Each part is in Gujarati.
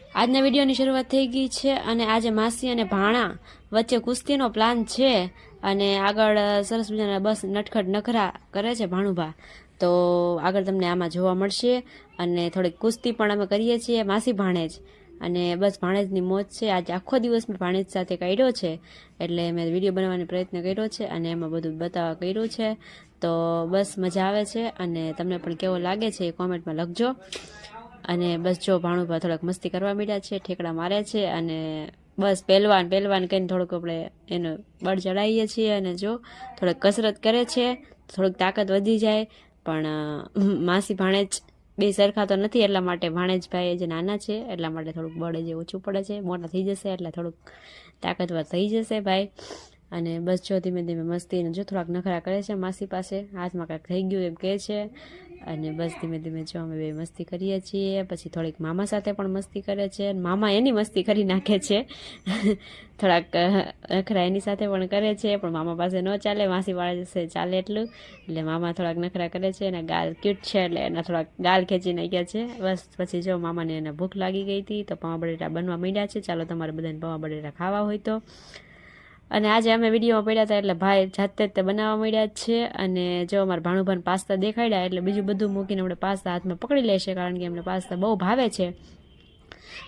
આજના વિડીયોની શરૂઆત થઈ ગઈ છે અને આજે માસી અને ભાણા વચ્ચે કુસ્તીનો પ્લાન છે અને આગળ સરસ મજાના બસ નટખટ નખરા કરે છે ભાણુભા. તો આગળ તમને આમાં જોવા મળશે અને થોડીક કુસ્તી પણ અમે કરીએ છીએ માસી ભાણેજ. અને બસ ભાણેજની મોજ છે. આજે આખો દિવસ મેં ભાણેજ સાથે કાઢ્યો છે એટલે મેં વિડીયો બનાવવાનો પ્રયત્ન કર્યો છે અને એમાં બધું બતાવવા કર્યું છે. તો બસ મજા આવે છે અને તમને પણ કેવો લાગે છે એ કોમેન્ટમાં લખજો. અને બસ જો ભાણુભા થોડાક મસ્તી કરવા માંડ્યા છે, ઠેકડા મારે છે અને બસ પહેલવાન કહીને થોડુંક આપણે એનો બળ ચડાવીએ છીએ. અને જો થોડીક કસરત કરે છે, થોડીક તાકાત વધી જાય. પણ માસી ભાણેજ બે સરખા તો નથી, એટલા માટે ભાણેજભાઈ જે નાના છે એટલા માટે થોડુંક બળ જે ઓછું પડે છે. મોટા થઈ જશે એટલે થોડુંક તાકાતવાર થઈ જશે ભાઈ. અને બસ જો ધીમે ધીમે મસ્તીને જો થોડાક નખરા કરે છે માસી પાસે, હાથમાં કાંઈક થઈ ગયું એમ કહે છે. અને બસ ધીમે ધીમે જો અમે બે મસ્તી કરીએ છીએ. પછી થોડીક મામા સાથે પણ મસ્તી કરે છે, મામા એની મસ્તી કરી નાખે છે. થોડાક નખરા એની સાથે પણ કરે છે, પણ મામા પાસે ન ચાલે, માસી પાસે ચાલે એટલું. એટલે મામા થોડાક નખરા કરે છે અને ગાલ ક્યુટ છે એટલે એના થોડાક ગાલ ખેંચી નાખ્યા છે. બસ પછી જો મામાને એને ભૂખ લાગી ગઈ હતી તો પૌવા બટેટા બનવા માંડ્યા છે. ચાલો તમારે બધાને પૌવા બટેટા ખાવા હોય તો. અને આજે અમે વિડીયોમાં પડ્યા હતા એટલે ભાઈ જાતે જ તે બનાવવા માંડ્યા જ છે. અને જો અમારા ભાણુભાઈને પાસ્તા દેખાડ્યા એટલે બીજું બધું મૂકીને આપણે પાસ્તા હાથમાં પકડી લેશે, કારણ કે એમને પાસ્તા બહુ ભાવે છે.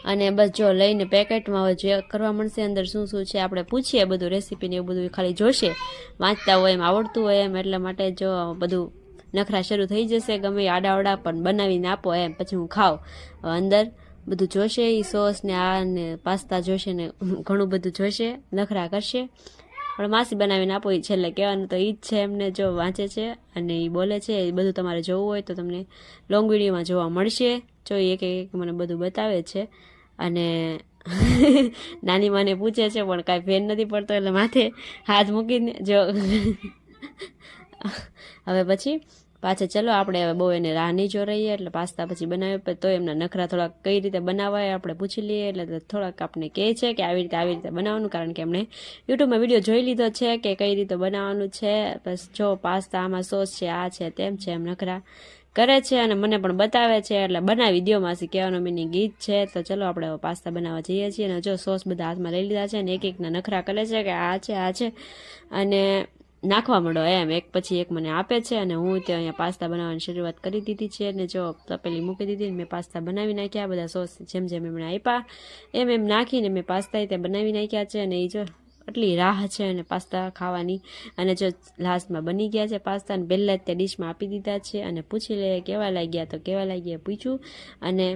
અને બસ જો લઈને પેકેટમાં હવે જે કરવા મળશે અંદર શું શું છે આપણે પૂછીએ, બધું રેસીપીને એવું બધું ખાલી જોશે, વાંચતા હોય એમ આવડતું હોય એમ. એટલા માટે જો બધું નખરા શરૂ થઈ જશે, ગમે આડાવડા પણ બનાવીને આપો એમ, પછી હું ખાઉં. અંદર બધું જોશે, એ સોસ ને આ ને પાસ્તા જોશે ને ઘણું બધું જોશે, નખરા કરશે. પણ માસી બનાવીને આપો, એ છેલ્લે કહેવાનું તો એ જ છે એમને. જો વાંચે છે અને એ બોલે છે, એ બધું તમારે જોવું હોય તો તમને લોંગ વિડીયોમાં જોવા મળશે. જો એક એક મને બધું બતાવે છે. અને નાની માને પૂછે છે પણ કાંઈ ફેર નથી પડતો એટલે માથે હાથ મૂકીને જો હવે પછી પાછા ચલો આપણે હવે બહુ એને રાહ નહીં જો રહીએ એટલે પાસ્તા પછી બનાવીએ. તો એમના નખરા થોડાક કઈ રીતે બનાવાય આપણે પૂછી લઈએ એટલે થોડાક આપણે કહે છે કે આવી રીતે બનાવવાનું, કારણ કે એમણે યુટ્યુબમાં વિડીયો જોઈ લીધો છે કે કઈ રીતે બનાવવાનું છે. બસ જો પાસ્તા આમાં સોસ છે, આ છે તેમ છે, એમ નખરા કરે છે અને મને પણ બતાવે છે એટલે બનાવી દો માસી કહેવાનો મિનિંગ ગીત છે. તો ચલો આપણે પાસ્તા બનાવવા જઈએ છીએ. અને જો સોસ બધા હાથમાં લઈ લીધા છે અને એક એકના નખરા કરે છે કે આ છે અને નાખવા માંડો એમ, એક પછી એક મને આપે છે. અને હું ત્યાં અહીંયા પાસ્તા બનાવવાની શરૂઆત કરી દીધી છે. અને જો તપેલી મૂકી દીધી, મેં પાસ્તા બનાવી નાખ્યા. બધા સોસ જેમ જેમ એમણે આપ્યા એમ નાખીને મેં પાસ્તા ત્યાં બનાવી નાખ્યા છે. અને એ જો આટલી રાહ છે અને પાસ્તા ખાવાની. અને જો લાસ્ટમાં બની ગયા છે પાસ્તા, અને પહેલાં જ તે ડીશમાં આપી દીધા છે. અને પૂછી લે કેવા લાગ્યા, તો કેવા લાગ્યા પૂછ્યું. અને